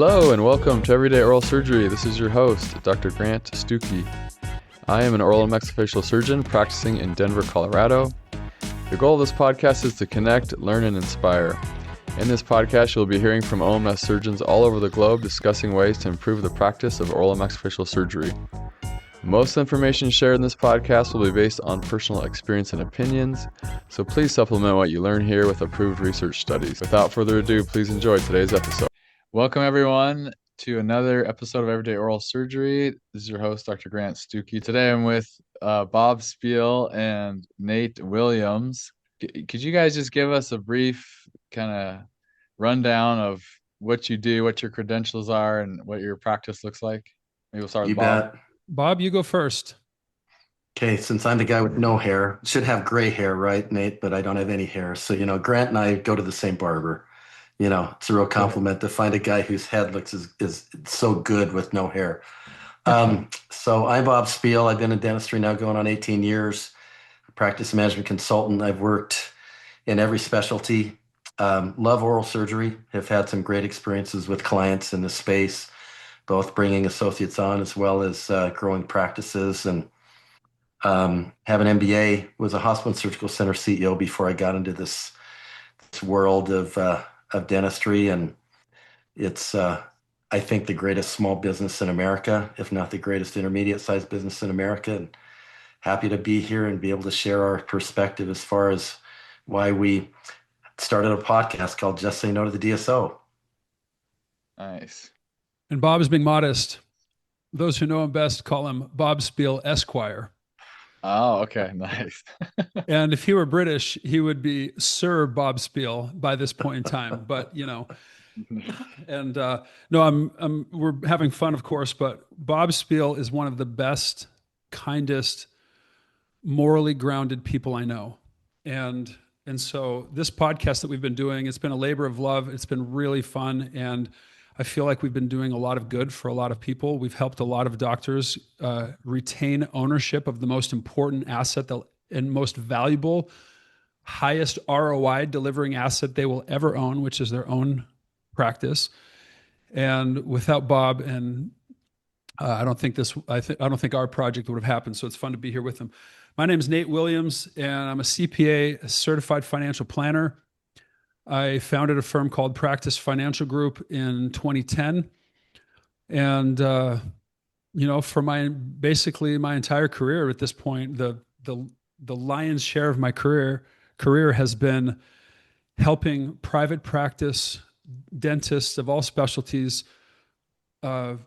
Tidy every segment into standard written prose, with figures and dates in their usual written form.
Hello and welcome to Everyday Oral Surgery. This is your host, Dr. Grant Stucki. I am an oral and maxillofacial surgeon practicing in Denver, Colorado. The goal of this podcast is to connect, learn, and inspire. In this podcast, you'll be hearing from OMS surgeons all over the globe discussing ways to improve the practice of oral and maxillofacial surgery. Most information shared in this podcast will be based on personal experience and opinions, so please supplement what you learn here with approved research studies. Without further ado, please enjoy today's episode. Welcome, everyone, to another episode of Everyday Oral Surgery. This is your host, Dr. Grant Stucki. Today I'm with Bob Spiel and Nate Williams. Could you guys just give us a brief kind of rundown of what you do, what your credentials are, and what your practice looks like? Maybe we'll start with Bob. Bet. Bob, you go first. Okay, since I'm the guy with no hair, should have gray hair, right, Nate? But I don't have any hair. So, Grant and I go to the same barber. It's a real compliment to find a guy whose head looks is so good with no hair. So I'm Bob Spiel. I've been in dentistry now going on 18 years. Practice management consultant. I've worked in every specialty. Love oral surgery. Have had some great experiences with clients in this space, both bringing associates on as well as growing practices. And have an MBA, was a hospital and surgical center CEO before I got into this world of dentistry. And it's, I think, the greatest small business in America, if not the greatest intermediate-sized business in America. And happy to be here and be able to share our perspective as far as why we started a podcast called Just Say No to the DSO. Nice. And Bob is being modest. Those who know him best call him Bob Spiel Esquire. Oh, okay. Nice. And if he were British, he would be Sir Bob Spiel by this point in time. But, and no, we're having fun, of course, but Bob Spiel is one of the best, kindest, morally grounded people I know. And so this podcast that we've been doing, it's been a labor of love. It's been really fun. And I feel like we've been doing a lot of good for a lot of people. We've helped a lot of doctors retain ownership of the most important asset and most valuable, highest ROI delivering asset they will ever own, which is their own practice. And without Bob, and I don't think our project would have happened. So it's fun to be here with him. My name is Nate Williams, and I'm a CPA, a certified financial planner. I founded a firm called Practice Financial Group in 2010. And, for basically my entire career at this point, the lion's share of my career has been helping private practice dentists of all specialties run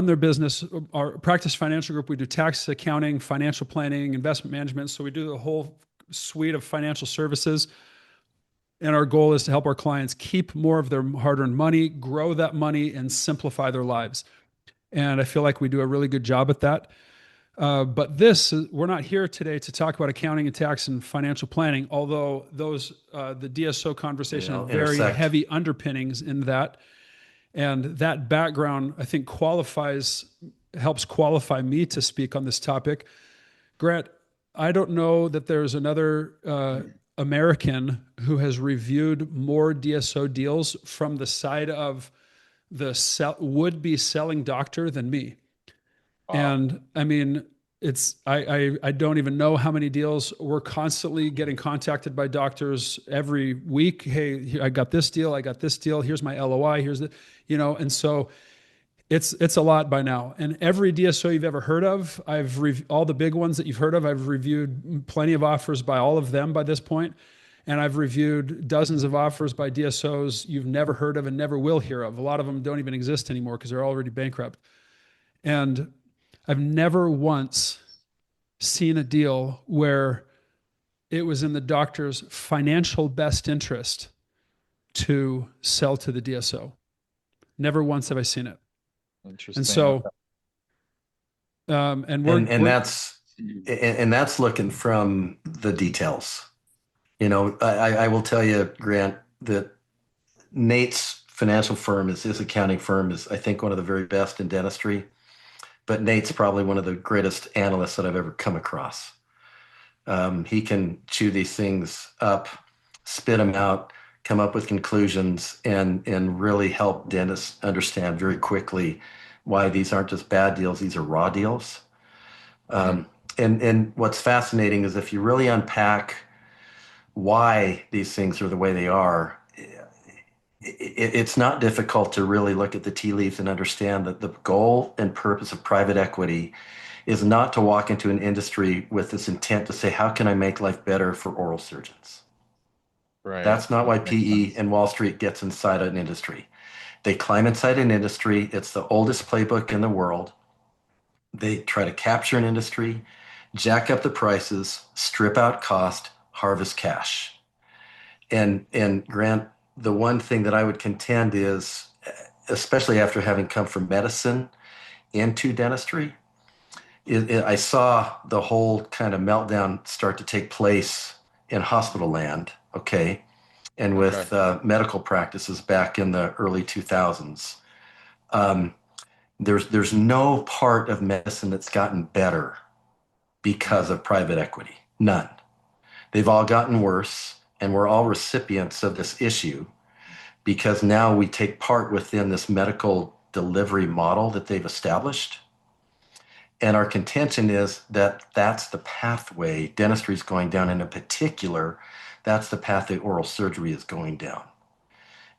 their business. Our Practice Financial Group, we do tax, accounting, financial planning, investment management. So we do the whole suite of financial services. And our goal is to help our clients keep more of their hard-earned money, grow that money, and simplify their lives. And I feel like we do a really good job at that. But we're not here today to talk about accounting and tax and financial planning, although those, the DSO conversation have very heavy underpinnings in that. And that background, I think, helps qualify me to speak on this topic. Grant, I don't know that there's another American who has reviewed more DSO deals from the side of the would-be selling doctor than me. Wow. And I mean, I don't even know how many deals. We're constantly getting contacted by doctors every week. Hey, I got this deal. Here's my LOI. Here's and so it's a lot by now. And every DSO you've ever heard of, all the big ones that you've heard of, I've reviewed plenty of offers by all of them by this point. And I've reviewed dozens of offers by DSOs you've never heard of and never will hear of. A lot of them don't even exist anymore because they're already bankrupt. And I've never once seen a deal where it was in the doctor's financial best interest to sell to the DSO. Never once have I seen it. Interesting. And so, that's looking from the details. I will tell you, Grant, that Nate's financial firm, his accounting firm, is, I think, one of the very best in dentistry. But Nate's probably one of the greatest analysts that I've ever come across. He can chew these things up, spit them out, come up with conclusions, and really help dentists understand very quickly why these aren't just bad deals, these are raw deals. Mhm. And what's fascinating is if you really unpack why these things are the way they are, it's not difficult to really look at the tea leaves and understand that the goal and purpose of private equity is not to walk into an industry with this intent to say, how can I make life better for oral surgeons? Right. That's not Yeah, why makes PE sense. and Wall Street gets inside an industry. They climb inside an industry. It's the oldest playbook in the world. They try to capture an industry, jack up the prices, strip out cost, harvest cash. And Grant, the one thing that I would contend is, especially after having come from medicine into dentistry, I saw the whole kind of meltdown start to take place in hospital land, okay, and Okay. with medical practices back in the early 2000s. Um, there's no part of medicine that's gotten better because Mhm. of private equity. None. They've all gotten worse, and we're all recipients of this issue because now we take part within this medical delivery model that they've established. And our contention is that that's the pathway dentistry is going down. And in particular, that's the path that oral surgery is going down.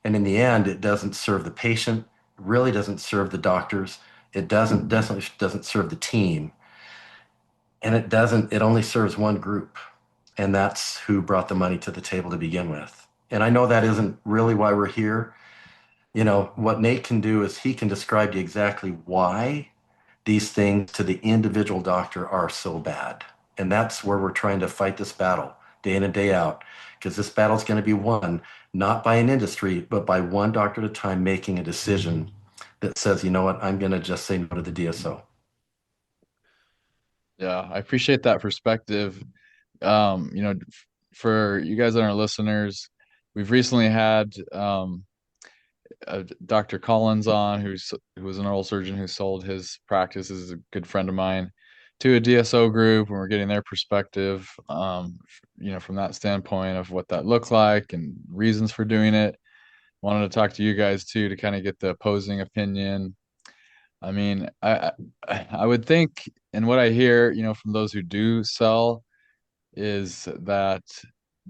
And in the end, it doesn't serve the patient, really doesn't serve the doctors. It definitely doesn't serve the team. And it only serves one group. And that's who brought the money to the table to begin with. And I know that isn't really why we're here. You know, what Nate can do is he can describe to you exactly why these things to the individual doctor are so bad. And that's where we're trying to fight this battle day in and day out. Because this battle is going to be won not by an industry, but by one doctor at a time making a decision that says, you know what, I'm going to just say no to the DSO. Yeah, I appreciate that perspective. For you guys and our listeners, we've recently had Dr. Collins on, who was an oral surgeon who sold his practice, is a good friend of mine, to a DSO group, and we're getting their perspective, from that standpoint of what that looked like and reasons for doing it. Wanted to talk to you guys too to kind of get the opposing opinion. I mean, I would think, and what I hear, from those who do sell, is that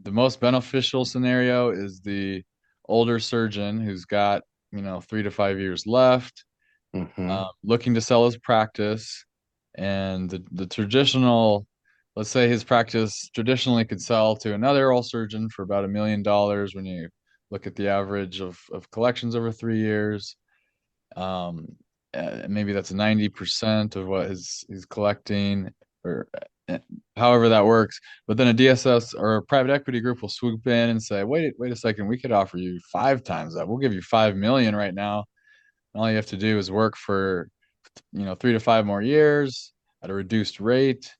the most beneficial scenario is the older surgeon who's got, 3 to 5 years left, Mm-hmm. looking to sell his practice. And the traditional, let's say his practice traditionally could sell to another oral surgeon for about $1 million when you look at the average of collections over 3 years. Um, Maybe that's 90% of what he's collecting, or uh, however that works. But then a DSS or a private equity group will swoop in and say, wait a second, we could offer you 5 times that. We'll give you 5 million right now. And all you have to do is work for, 3 to 5 more years at a reduced rate,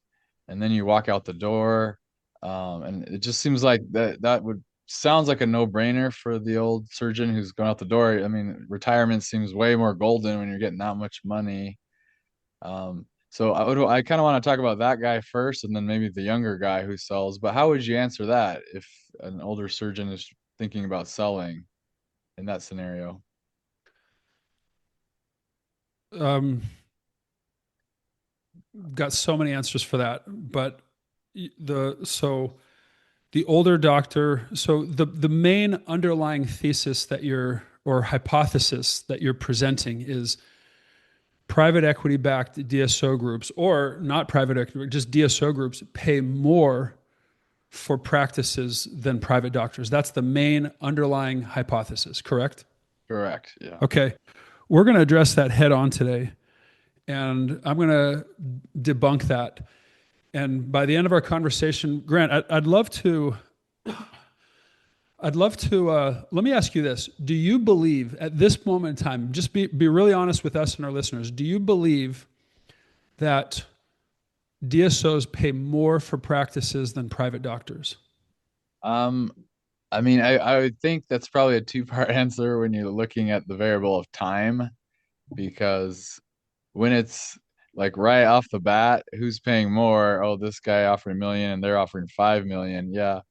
and then you walk out the door. And it just seems like that would sounds like a no-brainer for the old surgeon who's going out the door. I mean, retirement seems way more golden when you're getting that much money. So I kind of want to talk about that guy first, and then maybe the younger guy who sells. But how would you answer that if an older surgeon is thinking about selling in that scenario? Um, got so many answers for that, but the older doctor. So the main underlying thesis that you're or hypothesis that you're presenting is private equity backed DSO groups, or not private equity, just DSO groups pay more for practices than private doctors. That's the main underlying hypothesis, correct? Correct. Yeah. Okay. We're going to address that head on today, and I'm going to debunk that. And by the end of our conversation, Grant, I'd love to. Let me ask you this: do you believe at this moment in time, just be really honest with us and our listeners, do you believe that DSOs pay more for practices than private doctors? Um, I mean, I would think that's probably a two-part answer when you're looking at the variable of time, because when it's like right off the bat, who's paying more? Oh, this guy offering 1 million and they're offering 5 million. Yeah.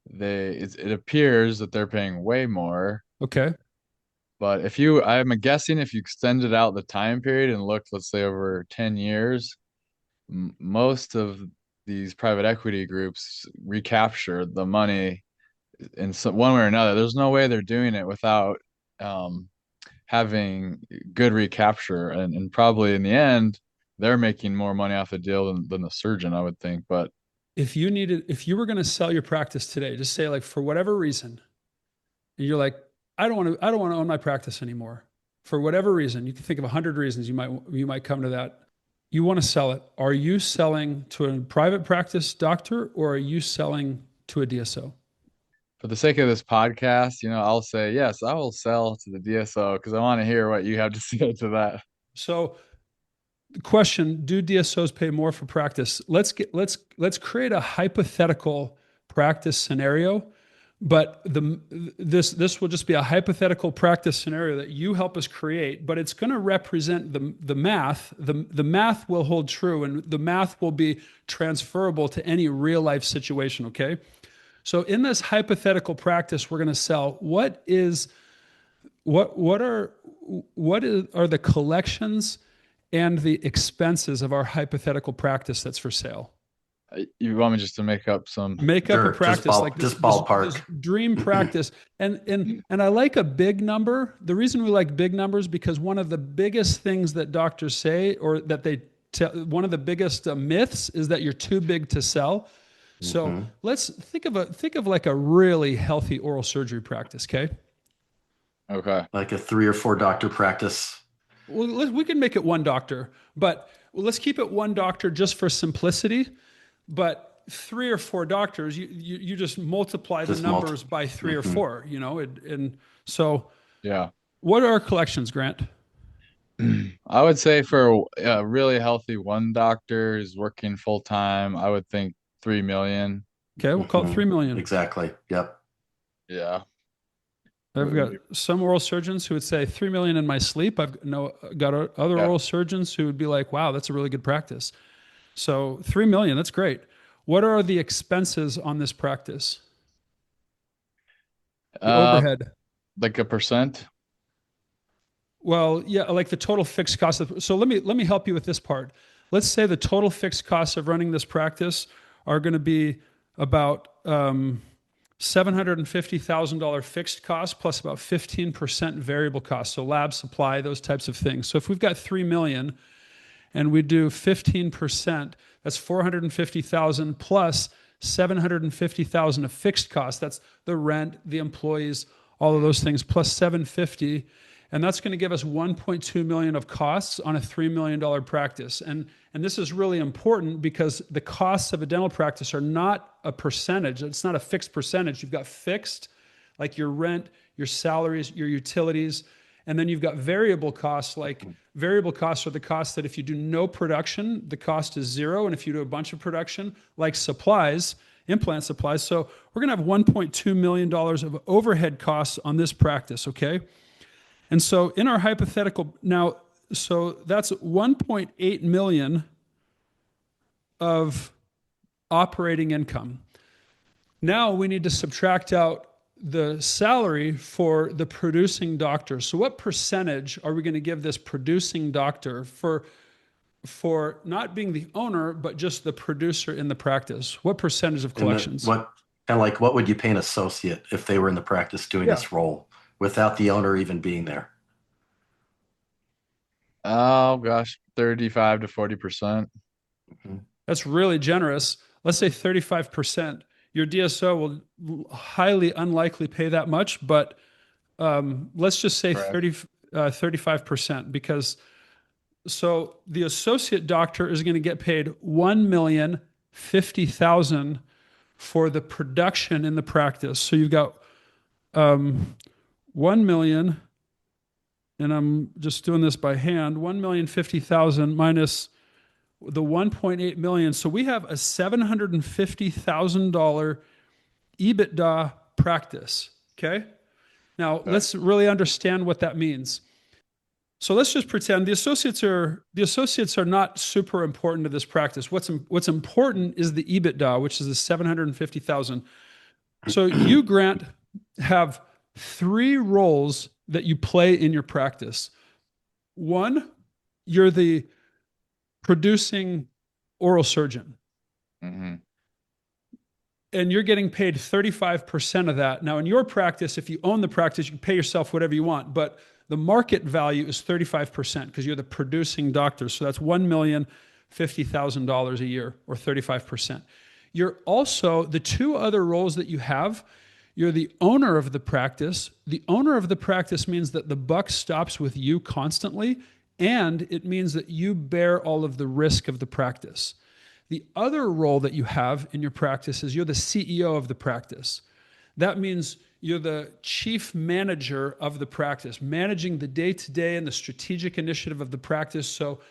it appears that they're paying way more. Okay. But I'm guessing if you extended out the time period and looked, let's say over 10 years, most of these private equity groups recapture the money in some one way or another. There's no way they're doing it without um, having good recapture, and probably in the end, they're making more money off the deal than the surgeon, I would think. But If you were going to sell your practice today, just say like for whatever reason, and you're like, I don't want to own my practice anymore. For whatever reason, you can think of 100 reasons you might come to that. You want to sell it. Are you selling to a private practice doctor or are you selling to a DSO? for the sake of this podcast, I'll say yes, I will sell to the DSO because I want to hear what you have to say to that. So the question, do DSOs pay more for practice? Let's create a hypothetical practice scenario, but this will just be a hypothetical practice scenario that you help us create, but it's going to represent the math. The math will hold true and the math will be transferable to any real life situation, okay? So in this hypothetical practice we're going to sell, are the collections and the expenses of our hypothetical practice that's for sale? You want me just to make up some? Make up Sure, a practice like just ballpark. this dream practice, and I like a big number. The reason we like big numbers because one of the biggest things that doctors say, or that one of the biggest myths, is that you're too big to sell. So let's think of like a really healthy oral surgery practice. Okay. Okay. Like a 3 or 4 doctor practice. Well, we can make it one doctor, but let's keep it one doctor just for simplicity. But 3 or 4 doctors, you just multiply the numbers by 3 or 4, and so Yeah. What are our collections, Grant? I would say for a really healthy one doctor who's working full time, I would think 3 million. Okay, we'll call it 3 million. Exactly. Yep. Yeah. I've got some oral surgeons who would say 3 million in my sleep. Got other oral surgeons who would be like, wow, that's a really good practice. So 3 million, that's great. What are the expenses on this practice? The overhead. Like a percent. Well, yeah, like the total fixed cost. So let me help you with this part. Let's say the total fixed costs of running this practice are going to be about $750,000 fixed cost plus about 15% variable cost. So lab supply, those types of things. So if we've got 3 million and we do 15%, that's 450,000 plus 750,000 of fixed cost. That's the rent, the employees, all of those things, plus 750. And that's going to give us 1.2 million of costs on a $3 million practice. And this is really important because the costs of a dental practice are not a percentage. It's not a fixed percentage. You've got fixed, like your rent, your salaries, your utilities, and then you've got variable costs. Like variable costs are the costs that if you do no production, the cost is zero. And if you do a bunch of production, like supplies, implant supplies. So we're going to have $1.2 million of overhead costs on this practice, okay? And so in our hypothetical now, so that's 1.8 million of operating income. Now we need to subtract out the salary for the producing doctor. So what percentage are we going to give this producing doctor for not being the owner, but just the producer in the practice? What percentage of collections? What would you pay an associate if they were in the practice doing this role without the owner even being there? Oh gosh, 35 to 40%. That's really generous. Let's say 35%. Your DSO will highly unlikely pay that much, but let's just say 35% because so the associate doctor is going to get paid $1,050,000 for the production in the practice. So you've got 1 million, and I'm just doing this by hand, 1,050,000 minus the 1.8 million. So we have a $750,000 EBITDA practice. Okay. Now let's really understand what that means. So let's just pretend the associates are not super important to this practice. What's important is the EBITDA, which is the 750,000. So you, Grant, have three roles that you play in your practice. One, you're the producing oral surgeon, Mm-hmm. and you're getting paid 35% of that. Now, in your practice, if you own the practice, you can pay yourself whatever you want, but the market value is 35% because you're the producing doctor. So that's $1,050,000 a year, or 35%. You're also the two other roles that you have. You're the owner of the practice. The owner of the practice means that the buck stops with you constantly, and it means that you bear all of the risk of the practice. The other role that you have in your practice is you're the CEO of the practice. That means you're the chief manager of the practice, managing the day-to-day and the strategic initiative of the practice. So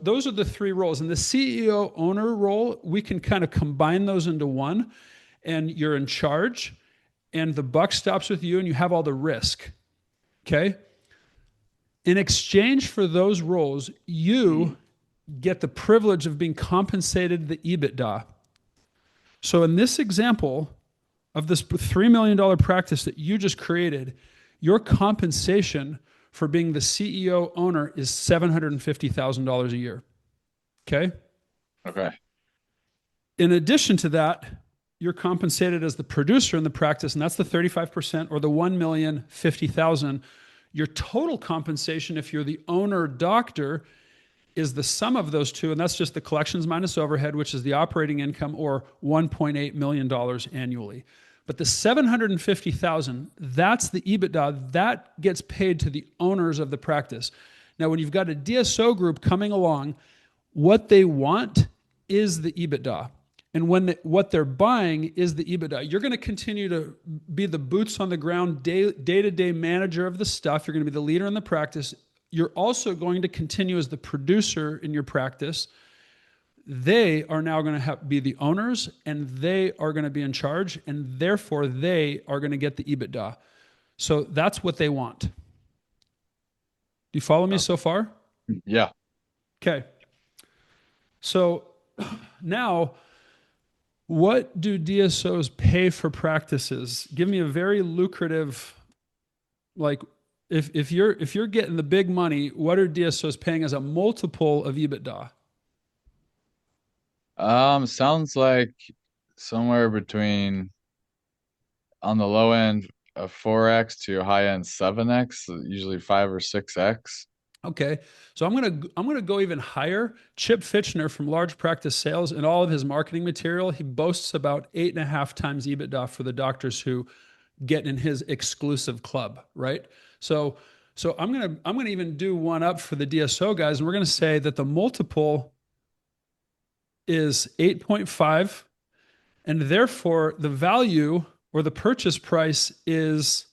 those are the three roles. And the CEO owner role, we can kind of combine those into one, and you're in charge, and the buck stops with you, and you have all the risk. Okay? In exchange for those roles, you get the privilege of being compensated the EBITDA. So in this example of this $3 million practice that you just created, your compensation for being the CEO owner is $750,000 a year. Okay? Okay. In addition to that, you're compensated as the producer in the practice, and that's the 35%, or the $1,050,000. Your total compensation, if you're the owner doctor, is the sum of those two, and that's just the collections minus overhead, which is the operating income, or $1.8 million annually. But the $750,000, that's the EBITDA, that gets paid to the owners of the practice. Now, when you've got a DSO group coming along, what they want is the EBITDA. And what they're buying is the EBITDA. You're going to continue to be the boots on the ground, day-to-day manager of the stuff. You're going to be the leader in the practice. You're also going to continue as the producer in your practice. They are now going to be the owners, and they are going to be in charge, and therefore they are going to get the EBITDA. So that's what they want. Do you follow me so far? Yeah. Okay. So now, what do DSOs pay for practices? Give me a very lucrative, like, if you're getting the big money, what are DSOs paying as a multiple of EBITDA? Sounds like somewhere between, on the low end, a 4x to a high end 7x, usually 5 or 6x. Okay, so I'm gonna go even higher. Chip Fitchner from Large Practice Sales, in all of his marketing material, he boasts about 8.5 times EBITDA for the doctors who get in his exclusive club, right? So I'm gonna even do one up for the DSO guys, and we're gonna say that the multiple is 8.5, and therefore the value, or the purchase price, is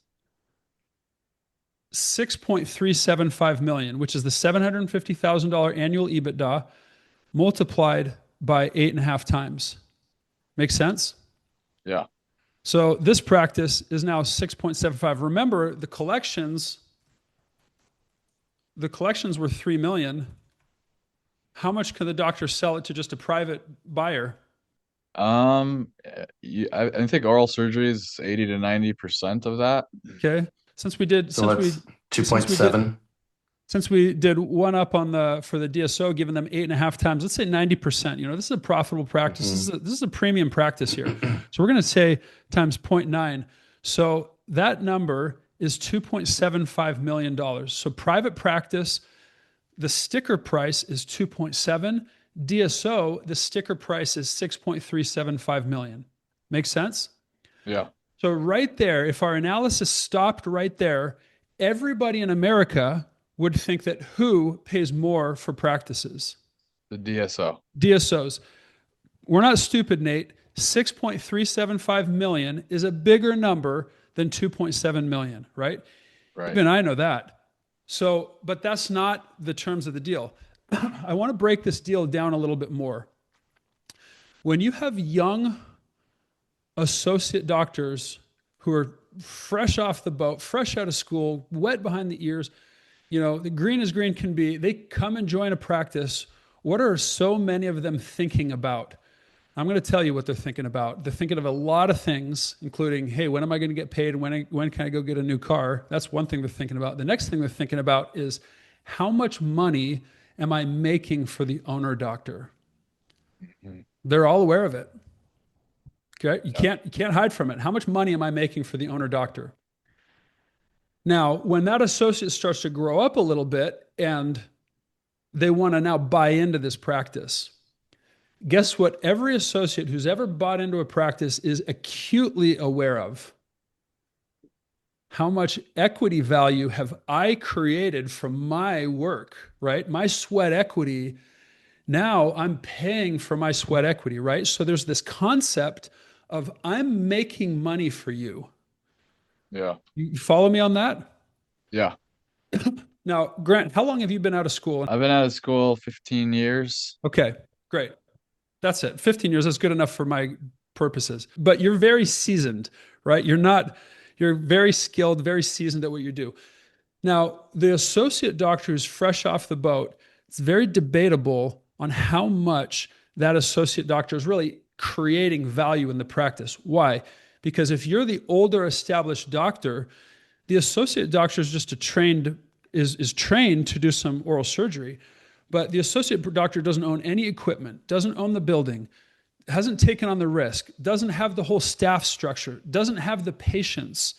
$6.375 million, which is the $750,000 annual EBITDA multiplied by 8.5 times. Make sense? Yeah. So this practice is now 6.75. Remember, the collections were 3 million. How much can the doctor sell it to just a private buyer? I think oral surgery is 80 to 90% of that. Okay. Since we did, So that's 2.7. since we did one up on for the DSO, giving them 8.5 times, let's say 90%. This is a profitable practice. This is a premium practice here. So we're going to say times 0.9. So that number is $2.75 million. So private practice, the sticker price is 2.7. DSO, the sticker price is 6.375 million. Make sense? Yeah. So right there, if our analysis stopped right there, everybody in America would think that who pays more for practices? The DSO. DSOs. We're not stupid, Nate. 6.375 million is a bigger number than 2.7 million, right? Right. Even I know that. So, but that's not the terms of the deal. I want to break this deal down a little bit more. When you have young associate doctors who are fresh off the boat, fresh out of school, wet behind the ears, the green as green can be, they come and join a practice. What are so many of them thinking about? I'm going to tell you what they're thinking about. They're thinking of a lot of things, including, hey, when am I going to get paid? When can I go get a new car? That's one thing they're thinking about. The next thing they're thinking about is how much money am I making for the owner doctor? Mhm. They're all aware of it. Okay. You Yeah. can't hide from it. How much money am I making for the owner doctor? Now, when that associate starts to grow up a little bit and they want to now buy into this practice, guess what? Every associate who's ever bought into a practice is acutely aware of how much equity value have I created from my work, right? My sweat equity. Now I'm paying for my sweat equity, right? So there's this concept of I'm making money for you. Yeah. You follow me on that? Yeah. Now, Grant, how long have you been out of school? I've been out of school 15 years. Okay, great. That's it. 15 years. That's good enough for my purposes. But you're very seasoned, right? You're very skilled, very seasoned at what you do. Now, the associate doctor who's fresh off the boat, it's very debatable on how much that associate doctor is really creating value in the practice. Why? Because if you're the older established doctor, the associate doctor is just is trained to do some oral surgery. But the associate doctor doesn't own any equipment, doesn't own the building, hasn't taken on the risk, doesn't have the whole staff structure, doesn't have the patience,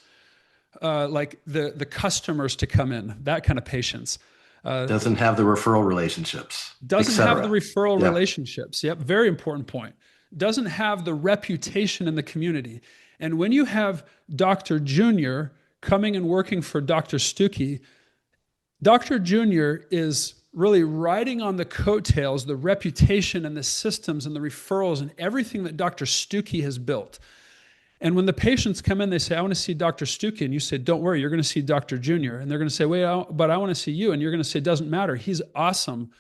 like the customers to come in, that kind of patience. Doesn't have the referral relationships, Doesn't have the etc. referral Yeah. relationships. Yep, very important point. Doesn't have the reputation in the community. And when you have Dr. Junior coming and working for Dr. Stucki, Dr. Junior is really riding on the coattails, the reputation and the systems and the referrals and everything that Dr. Stucki has built. And when the patients come in, they say, I want to see Dr. Stucki. And you say, don't worry, you're going to see Dr. Junior. And they're going to say, wait, but I want to see you. And you're going to say, it doesn't matter. He's awesome.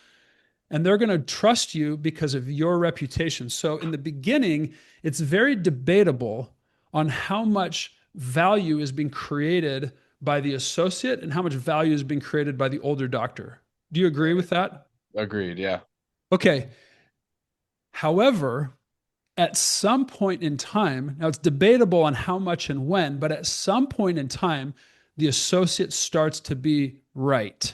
And they're going to trust you because of your reputation. So in the beginning, it's very debatable on how much value is being created by the associate and how much value is being created by the older doctor. Do you agree with that? Agreed. Yeah. Okay. However, at some point in time, now it's debatable on how much and when, but at some point in time, the associate starts to be right.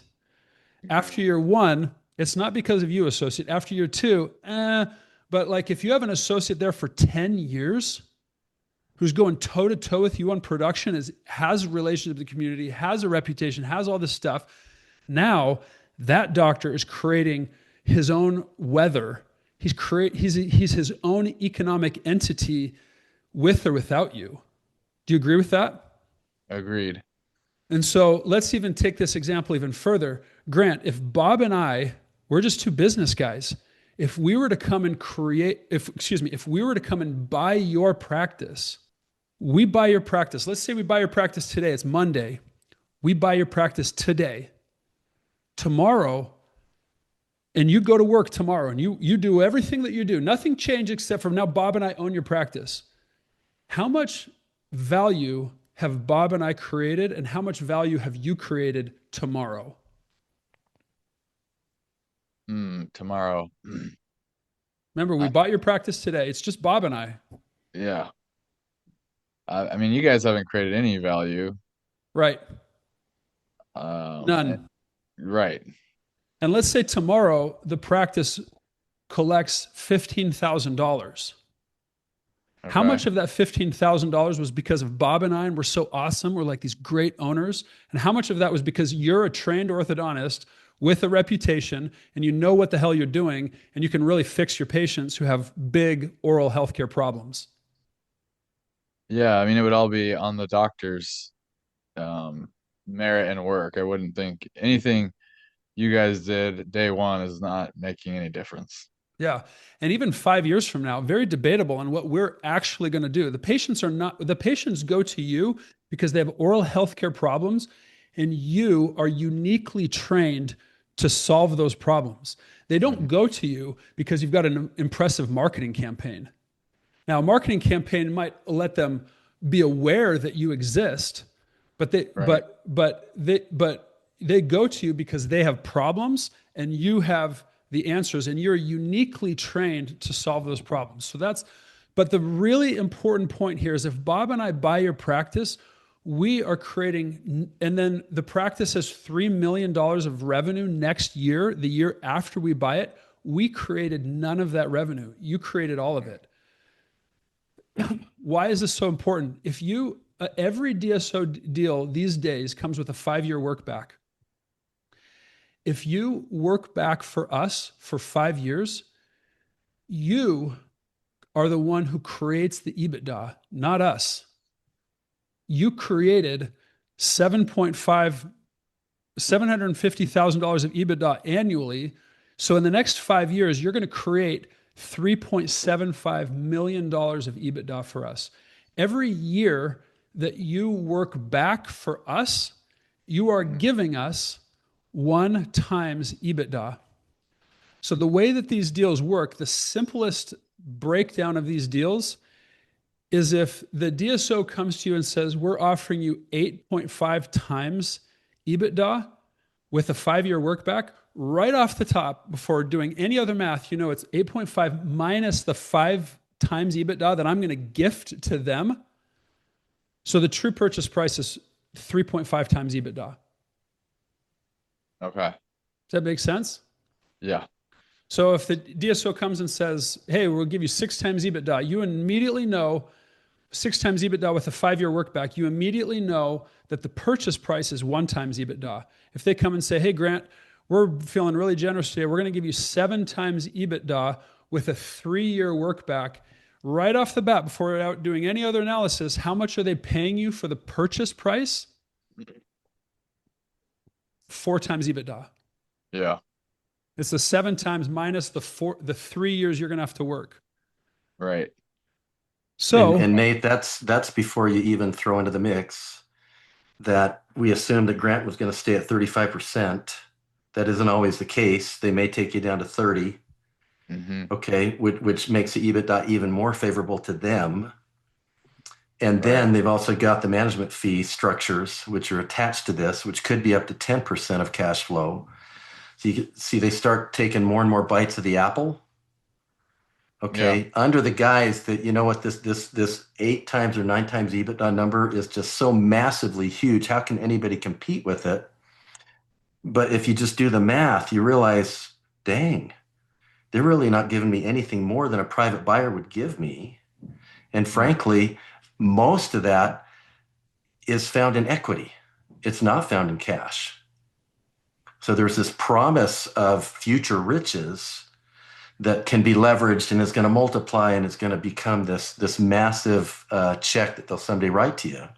After year one, it's not because of you, associate. After year two, but like if you have an associate there for 10 years who's going toe to toe with you on production, has a relationship with the community, has a reputation, has all this stuff, now that doctor is creating his own weather. He's his own economic entity with or without you. Do you agree with that? Agreed. And so let's even take this example even further. Grant, if Bob and I, we're just two business guys. If we were to come and if we were to come and buy your practice, we buy your practice. Let's say we buy your practice today. It's Monday. We buy your practice today. Tomorrow, and you go to work tomorrow and you do everything that you do. Nothing changed except for now Bob and I own your practice. How much value have Bob and I created and how much value have you created tomorrow? Tomorrow. Remember, we bought your practice today. It's just Bob and I. Yeah. I mean, you guys haven't created any value. Right. And- None. right. And let's say tomorrow the practice collects $15,000. How Okay. much of that $15,000 was because of Bob and I and we're so awesome, we're like these great owners? And how much of that was because you're a trained orthodontist with a reputation and you know what the hell you're doing and you can really fix your patients who have big oral healthcare problems? Yeah, I mean, it would all be on the doctor's merit and work. I wouldn't think anything you guys did day one is not making any difference. Yeah. And even 5 years from now, very debatable on what we're actually going to do. The patients go to you because they have oral healthcare problems and you are uniquely trained to solve those problems. They don't go to you because you've got an impressive marketing campaign. Now, a marketing campaign might let them be aware that you exist, but they go to you because they have problems and you have the answers, and you're uniquely trained to solve those problems. But the really important point here is if Bob and I buy your practice, we are creating, and then the practice has $3 million of revenue next year, the year after we buy it. We created none of that revenue. You created all of it. Why is this so important? If you, every DSO deal these days comes with a 5-year work back. If you work back for us for 5 years, you are the one who creates the EBITDA, not us. You created $750,000 of EBITDA annually. So in the next 5 years, you're going to create $3.75 million of EBITDA for us. Every year that you work back for us, you are giving us 1 times EBITDA. So the way that these deals work, the simplest breakdown of these deals is if the DSO comes to you and says, we're offering you 8.5 times EBITDA with a 5-year work back, right off the top, before doing any other math, you know it's 8.5 minus the 5 times EBITDA that I'm going to gift to them. So the true purchase price is 3.5 times EBITDA. Okay. Does that make sense? Yeah. So if the DSO comes and says, hey, we'll give you 6 times EBITDA, you immediately know 6 times EBITDA with a 5-year work back, you immediately know that the purchase price is 1 times EBITDA. If they come and say, hey, Grant, we're feeling really generous today, we're going to give you 7 times EBITDA with a 3-year work back, right off the bat, before we're out doing any other analysis, how much are they paying you for the purchase price? 4 times EBITDA. Yeah. It's the 7 times minus the 3 years you're going to have to work. Right. So, and Nate, that's before you even throw into the mix that we assumed that Grant was going to stay at 35%. That isn't always the case. They may take you down to 30. Mm-hmm. Okay, which makes the EBITDA even more favorable to them. And then Right. they've also got the management fee structures, which are attached to this, which could be up to 10% of cash flow. So you can see they start taking more and more bites of the apple. Okay, Yeah. under the guise that, you know what, this 8 times or 9 times EBITDA number is just so massively huge. How can anybody compete with it? But if you just do the math, you realize, dang, they're really not giving me anything more than a private buyer would give me. And frankly, most of that is found in equity. It's not found in cash. So there's this promise of future riches that can be leveraged and is going to multiply and is going to become this massive check that they'll someday write to you.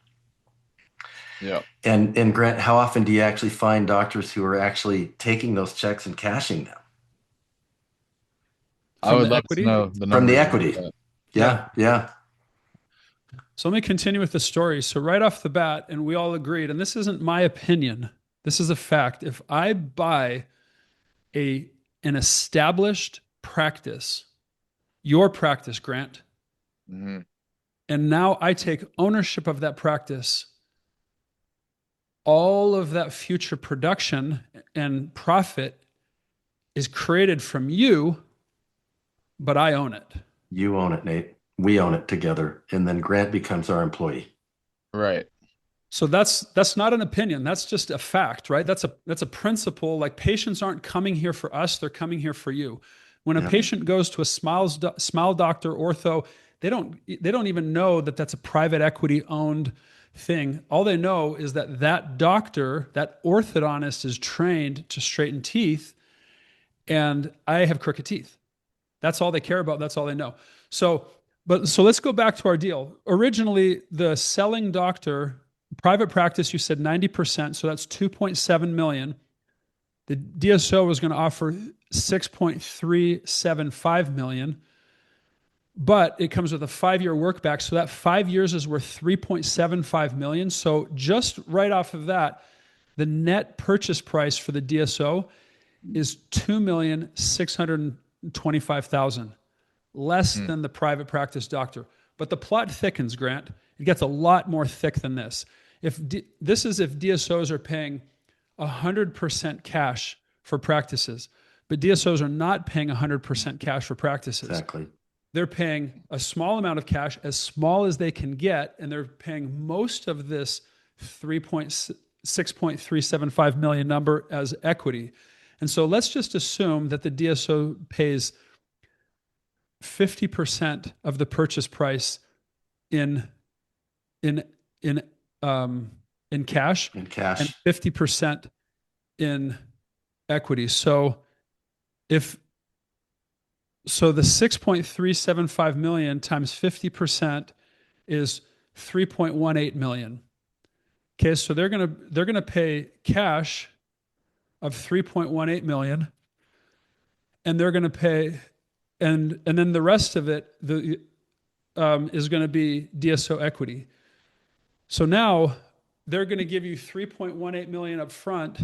Yeah. And Grant, how often do you actually find doctors who are actually taking those checks and cashing them? I would the love equity? to know the From the numbers. equity. Yeah. So let me continue with the story. So right off the bat, and we all agreed, and this isn't my opinion, this is a fact. If I buy an established practice, your practice, Grant, Mm-hmm. and now I take ownership of that practice, all of that future production and profit is created from you, but I own it. You own it, Nate. We own it together. And then Grant becomes our employee. Right. So that's not an opinion. That's just a fact, right? That's a principle. Like patients aren't coming here for us; they're coming here for you. When a patient goes to a smile doctor, ortho, they don't even know that that's a private equity owned thing. All they know is that doctor, that orthodontist, is trained to straighten teeth, and I have crooked teeth. That's all they care about. That's all they know. So let's go back to our deal. Originally, the selling doctor, private practice, you said 90%, so that's 2.7 million. The DSO was going to offer 6.375 million, but it comes with a 5-year work back. So that 5 years is worth 3.75 million. So just right off of that, the net purchase price for the DSO is 2,625,000, less than the private practice doctor. But the plot thickens, Grant. It gets a lot more thick than this. If DSOs are paying 100% cash for practices. But DSOs are not paying 100% cash for practices. Exactly. They're paying a small amount of cash, as small as they can get, and they're paying most of this 6.375 million number as equity. And so let's just assume that the DSO pays 50% of the purchase price in in in in cash, In cash. and 50% in equity. So the 6.375 million times 50% is 3.18 million. Okay, so they're gonna pay cash of 3.18 million, and they're gonna pay, and then the rest of it is going to be DSO equity. So now they're going to give you 3.18 million up front,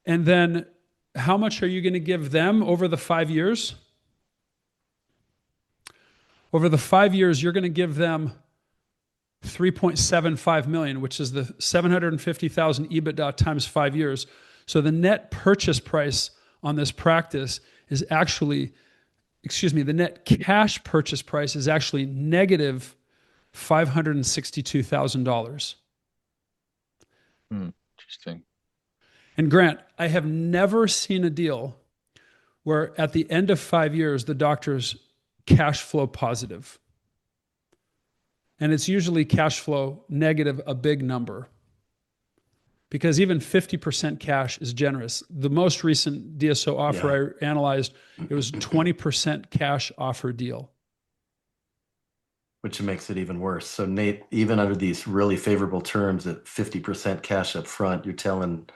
and then how much are you going to give them over the 5 years? Over the 5 years, you're going to give them 3.75 million, which is the 750,000 EBITDA times 5 years. So the net purchase price on this practice is actually, the net cash purchase price is actually negative $562,000. Interesting. And Grant, I have never seen a deal where at the end of 5 years, the doctor's cash flow positive. And it's usually cash flow negative, a big number. Because even 50% cash is generous. The most recent DSO offer I analyzed, it was 20% cash offer deal. Which makes it even worse. So Nate, even under these really favorable terms at 50% cash up front, you're telling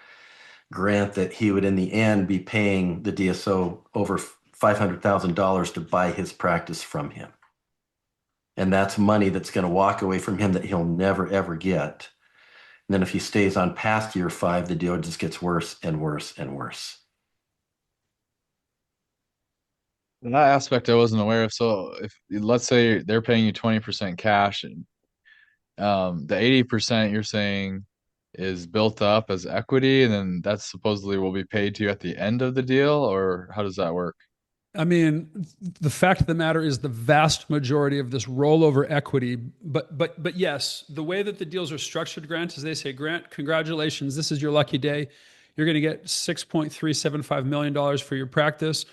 Grant that he would in the end be paying the DSO over $500,000 to buy his practice from him. And that's money that's going to walk away from him that he'll never, ever get. And then if he stays on past year 5, the deal just gets worse and worse and worse. That aspect I wasn't aware of. So if let's say they're paying you 20% cash, and the 80% you're saying is built up as equity, and then that supposedly will be paid to you at the end of the deal, or how does that work? I mean, the fact of the matter is the vast majority of this rollover equity, but yes, the way that the deals are structured, Grant, is they say, Grant, congratulations, this is your lucky day. You're going to get $6.375 million for your practice.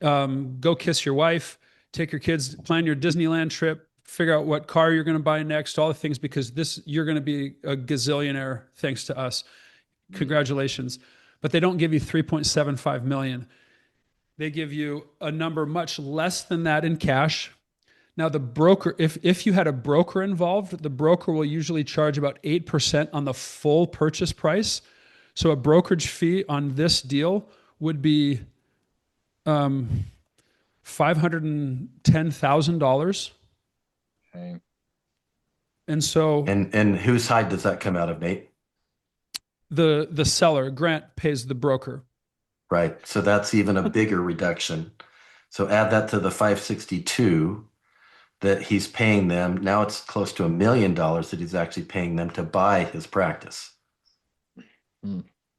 Go kiss your wife, take your kids, plan your Disneyland trip, figure out what car you're going to buy next, all the things, because you're going to be a gazillionaire thanks to us. Congratulations. But they don't give you 3.75 million. They give you a number much less than that in cash. Now the broker, if you had a broker involved, the broker will usually charge about 8% on the full purchase price. So a brokerage fee on this deal would be $510,000. Okay. And so and whose side does that come out of, Nate? the seller, Grant, pays the broker. Right. So that's even a bigger reduction. So add that to the 562 that he's paying them. Now it's close to $1 million that he's actually paying them to buy his practice.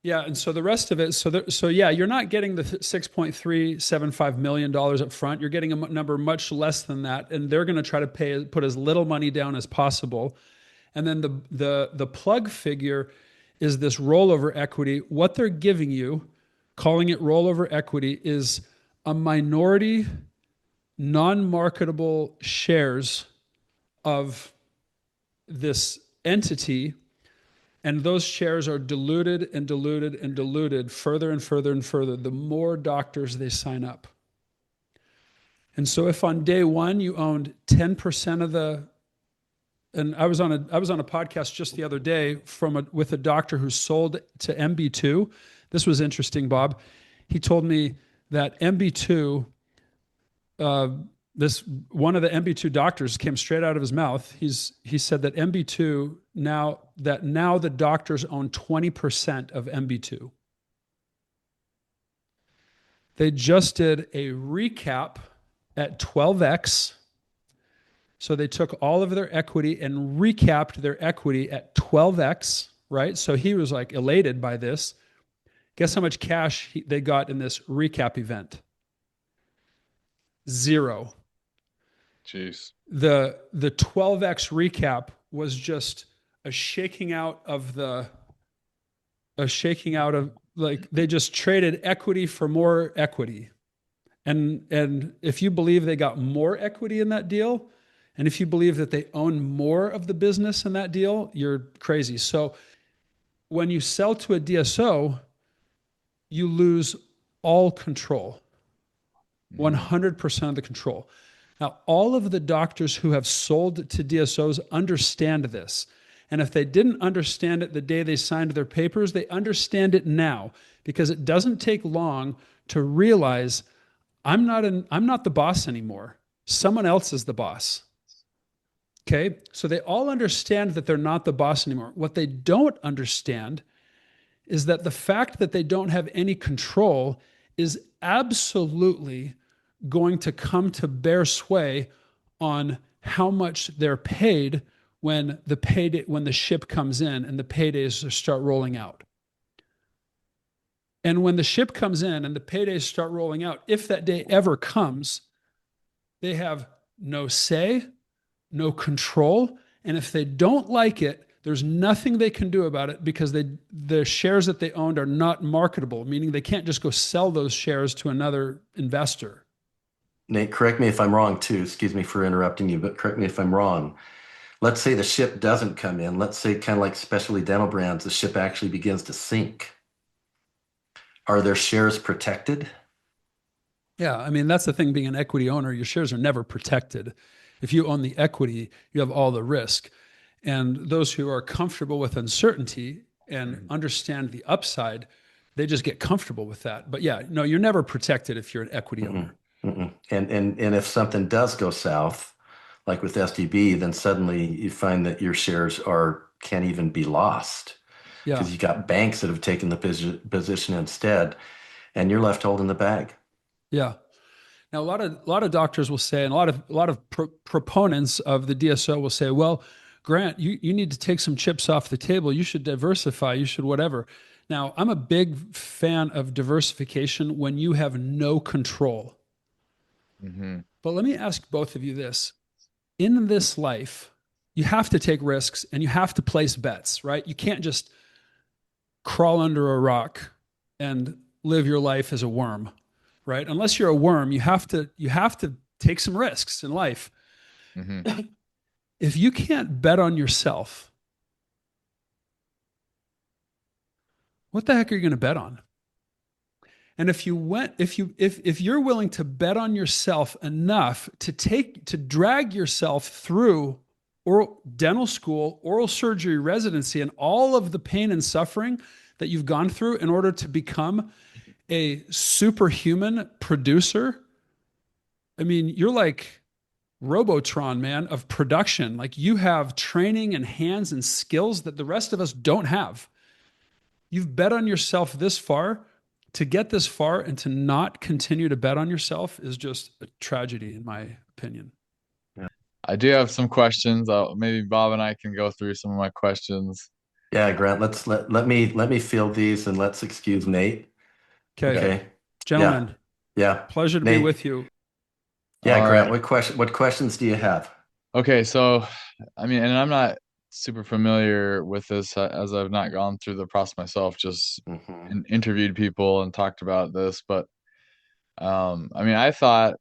Yeah, and so the rest of it, so yeah, you're not getting the $6.375 million up front. You're getting a number much less than that, and they're going to try to put as little money down as possible. And then the plug figure is this rollover equity. What they're giving you, calling it rollover equity, is a minority, non-marketable shares of this entity, and those shares are diluted and diluted and diluted further and further and further the more doctors they sign up. And so if on day one you owned 10% of the, and I was on a podcast just the other day with a doctor who sold to MB2. This was interesting, Bob. He told me that MB2, this one of the MB2 doctors came straight out of his mouth. He said that MB2 now the doctors own 20% of MB2. They just did a recap at 12x. So they took all of their equity and recapped their equity at 12x, right? So he was like elated by this. Guess how much cash they got in this recap event? Zero. Jeez. The 12x recap was just a shaking out of the a shaking out of, like, they just traded equity for more equity. And if you believe they got more equity in that deal, and if you believe that they own more of the business in that deal, you're crazy. So when you sell to a DSO, you lose all control, 100% of the control. Now, all of the doctors who have sold to DSOs understand this. And if they didn't understand it the day they signed their papers, they understand it now, because it doesn't take long to realize I'm not the boss anymore. Someone else is the boss. Okay? So they all understand that they're not the boss anymore. What they don't understand is that the fact that they don't have any control is absolutely going to come to bear sway on how much they're paid when the ship comes in and the paydays start rolling out. And when the ship comes in and the paydays start rolling out, if that day ever comes, they have no say, no control. And if they don't like it, there's nothing they can do about it, because the shares that they owned are not marketable, meaning they can't just go sell those shares to another investor. Nate, correct me if I'm wrong too. Excuse me for interrupting you, but correct me if I'm wrong. Let's say the ship doesn't come in. Let's say, kind of like specialty dental brands, the ship actually begins to sink. Are their shares protected? Yeah, I mean, that's the thing, being an equity owner, your shares are never protected. If you own the equity, you have all the risk. And those who are comfortable with uncertainty and understand the upside, they just get comfortable with that. But yeah, no, you're never protected if you're an equity owner. Mm-mm. And if something does go south, like with SDB, then suddenly you find that your shares can't even be lost, Yeah. because you got banks that have taken the position instead, and you're left holding the bag. Yeah. Now, a lot of doctors will say, and a lot of proponents of the DSO will say, well, Grant, you need to take some chips off the table. You should diversify. You should whatever. Now, I'm a big fan of diversification when you have no control. Mm-hmm. But let me ask both of you this. In this life, you have to take risks and you have to place bets, right? You can't just crawl under a rock and live your life as a worm, right? Unless you're a worm, you have to take some risks in life. Mm-hmm. If you can't bet on yourself, what the heck are you going to bet on? And if you're willing to bet on yourself enough to drag yourself through oral dental school, oral surgery residency, and all of the pain and suffering that you've gone through in order to become a superhuman producer, I mean, you're like Robotron, man, of production. Like, you have training and hands and skills that the rest of us don't have. You've bet on yourself this far. To get this far and to not continue to bet on yourself is just a tragedy, in my opinion. I do have some questions. Maybe Bob and I can go through some of my questions. Yeah, Grant, let me field these, and let's excuse Nate. Okay, Okay. Okay. Yeah. gentlemen, Yeah. pleasure to be Nate. with you. Yeah, All Grant, right. what questions do you have? Okay. So, I mean, and I'm not super familiar with this as I've not gone through the process myself, just Hmm. interviewed people and talked about this. But, I mean, I thought,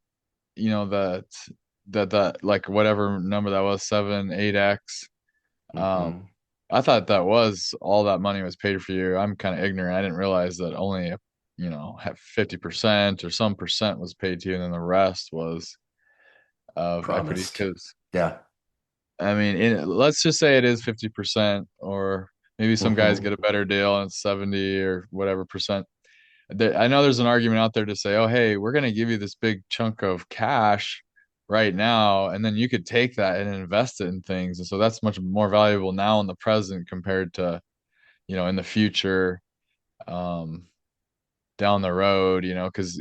that like whatever number that was, 8x. Um, Hmm. I thought that was all that money was paid for you. I'm kind of ignorant. I didn't realize that only, have 50% or some percent was paid to you, and then the rest was of equity. Promised. Because Yeah. I mean, let's just say it is 50%, or maybe some guys Hmm. get a better deal and it's 70 or whatever percent. I know there's an argument out there to say, oh, hey, we're going to give you this big chunk of cash right now, and then you could take that and invest it in things. And so that's much more valuable now in the present compared to, in the future, um, down the road, because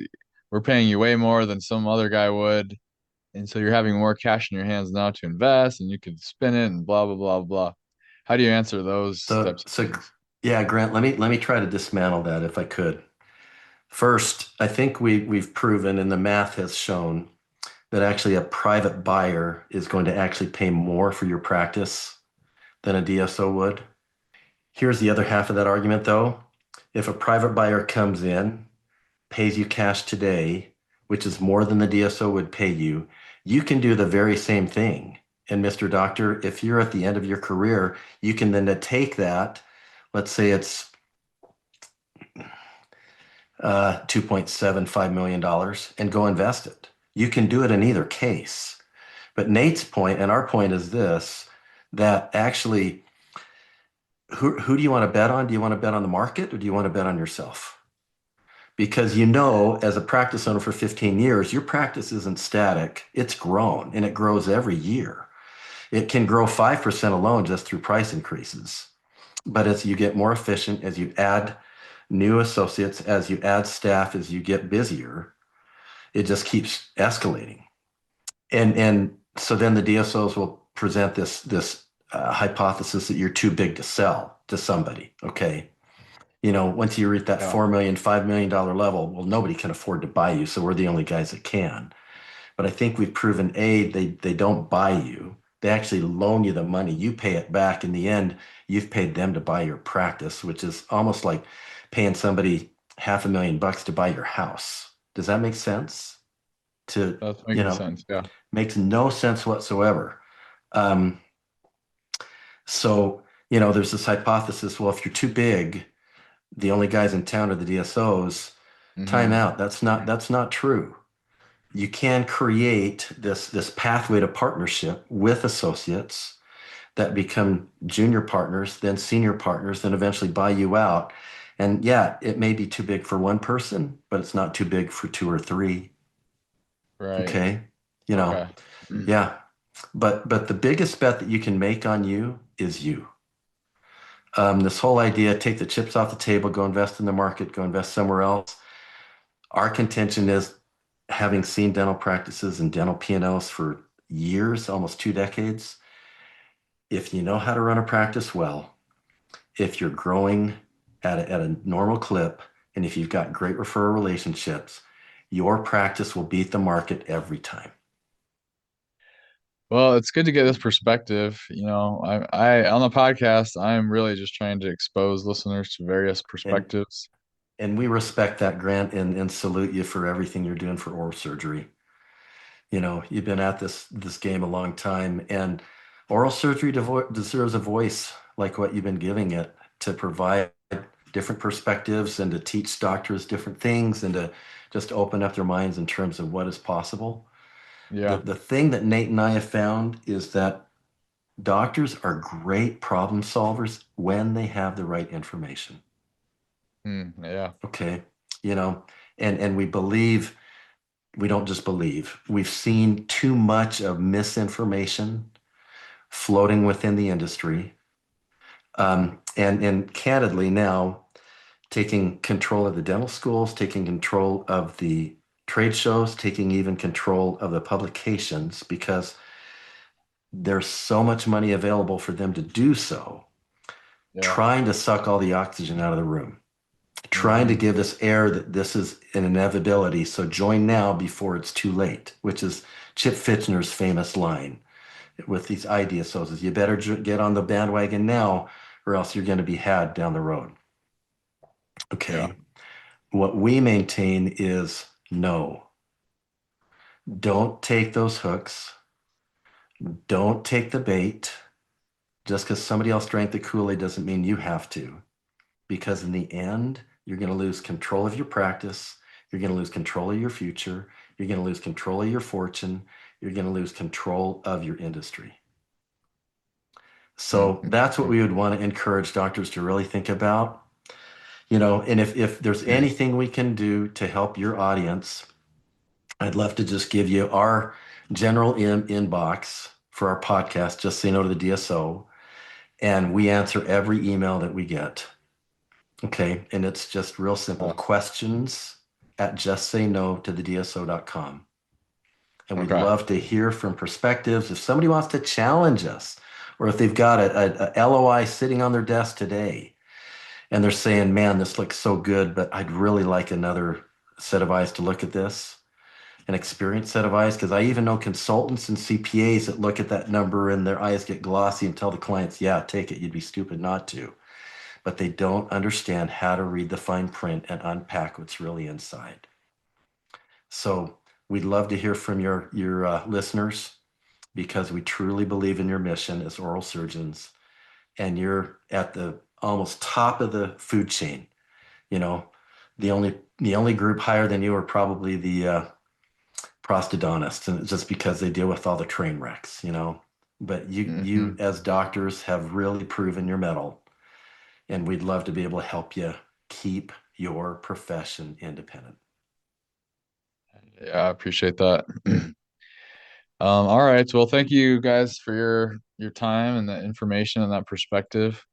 we're paying you way more than some other guy would. And so you're having more cash in your hands now to invest, and you could spin it and blah, blah, blah, blah. How do you answer those So, types of so, things? Yeah, Grant, let me try to dismantle that if I could. First, I think we've proven and the math has shown that actually a private buyer is going to actually pay more for your practice than a DSO would. Here's the other half of that argument though. If a private buyer comes in, pays you cash today, which is more than the DSO would pay you, you can do the very same thing. And Mr. Doctor, if you're at the end of your career, you can then take that, let's say it's $2.75 million dollars and go invest it. You can do it in either case. But Nate's point and our point is this, that actually, who do you want to bet on? Do you want to bet on the market or do you want to bet on yourself? Because as a practice owner for 15 years, your practice isn't static. It's grown and it grows every year. It can grow 5% alone just through price increases. But as you get more efficient, as you add new associates, as you add staff, as you get busier, it just keeps escalating. And so then the DSOs will present this hypothesis that you're too big to sell to somebody. Okay. Once you reach that Yeah. $4 million, $5 million level, well, nobody can afford to buy you. So we're the only guys that can. But I think we've proven they don't buy you. They actually loan you the money. You pay it back. In the end, you've paid them to buy your practice, which is almost like paying somebody $500,000 to buy your house. Does that make sense? That's making sense. Yeah. Makes no sense whatsoever. Um, so, there's this hypothesis, well, if you're too big, the only guys in town are the DSOs. Time Hmm. out. That's not true. You can create this pathway to partnership with associates that become junior partners, then senior partners, then eventually buy you out. And yeah, it may be too big for one person, but it's not too big for two or three. Right. Okay. You know, Okay. Mm. yeah. But the biggest bet that you can make on you is you. This whole idea, take the chips off the table, go invest in the market, go invest somewhere else. Our contention is, having seen dental practices and dental P&Ls for years, almost 2 decades, if you know how to run a practice well, if you're growing at a normal clip, and if you've got great referral relationships, your practice will beat the market every time. Well, it's good to get this perspective. I on the podcast, I'm really just trying to expose listeners to various And perspectives. and we respect that, Grant, and salute you for everything you're doing for oral surgery. You've been at this game a long time, and oral surgery deserves a voice like what you've been giving it, to provide different perspectives and to teach doctors different things and to just open up their minds in terms of what is possible. The Yeah. the thing that Nate and I have found is that doctors are great problem solvers when they have the right information. Yeah. Okay. You know, and we don't just believe. We've seen too much of misinformation floating within the industry. And candidly now, taking control of the dental schools, taking control of the trade shows, taking even control of the publications, because there's so much money available for them to do so, Yeah. trying to suck all the oxygen out of the room, trying to Hmm. give us air that this is an inevitability. So join now before it's too late, which is Chip Fitchner's famous line with these idea sources. You better get on the bandwagon now, or else you're going to be had down the road. Yeah. Okay. What we maintain is no. Don't take those hooks. Don't take the bait. Just because somebody else drank the Kool-Aid doesn't mean you have to. Because in the end, you're going to lose control of your practice. You're going to lose control of your future. You're going to lose control of your fortune. You're going to lose control of your industry. So Hmm. that's what we would want to encourage doctors to really think about. And if there's anything we can do to help your audience, I'd love to just give you our general inbox for our podcast, just say no to the DSO. And we answer every email that we get. Okay. And it's just real simple, questions at justsaynotothe.dso.com. And we'd Okay. love to hear from perspectives. If somebody wants to challenge us, or if they've got a LOI sitting on their desk today, and they're saying, man, this looks so good, but I'd really like another set of eyes to look at this, an experienced set of eyes, because I even know consultants and CPAs that look at that number and their eyes get glossy and tell the clients, yeah, take it. You'd be stupid not to. But they don't understand how to read the fine print and unpack what's really inside. So we'd love to hear from your listeners, because we truly believe in your mission as oral surgeons, and you're at the almost top of the food chain. You know, the only group higher than you are probably the prosthodontists, and it's just because they deal with all the train wrecks, But you as doctors have really proven your mettle, and we'd love to be able to help you keep your profession independent. Yeah, I appreciate that. All right. Well, thank you guys for your time and the information and that perspective.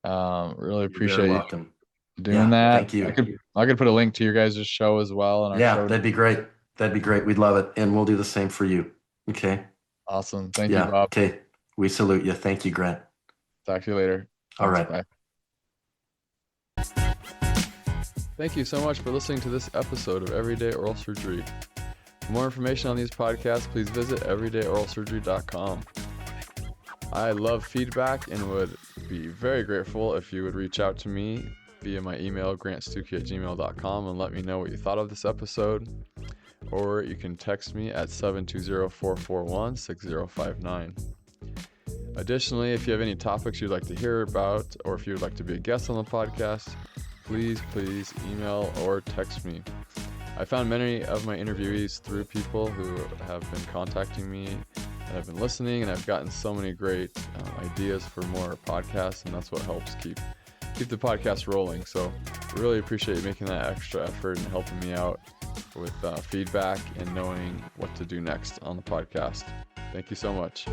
Really You're very appreciate you welcome. doing Yeah, that. thank you. I could put a link to your guys' show as well in our Yeah, show. that'd be great. That'd be great. We'd love it. And we'll do the same for you. Okay. Awesome. Thank you, Yeah. Bob. Okay. We salute you. Thank you, Grant. Talk to you later. All Thanks, right. Bye. Thank you so much for listening to this episode of Everyday Oral Surgery. For more information on these podcasts, please visit everydayOralSurgery.com. I love feedback and would be very grateful if you would reach out to me via my email, grantstucki@gmail.com, and let me know what you thought of this episode. Or you can text me at 720-441-6059. Additionally, if you have any topics you'd like to hear about, or if you would like to be a guest on the podcast, please email or text me. I found many of my interviewees through people who have been contacting me and have been listening, and I've gotten so many great ideas for more podcasts, and that's what helps keep the podcast rolling. So I really appreciate you making that extra effort and helping me out with feedback and knowing what to do next on the podcast. Thank you so much.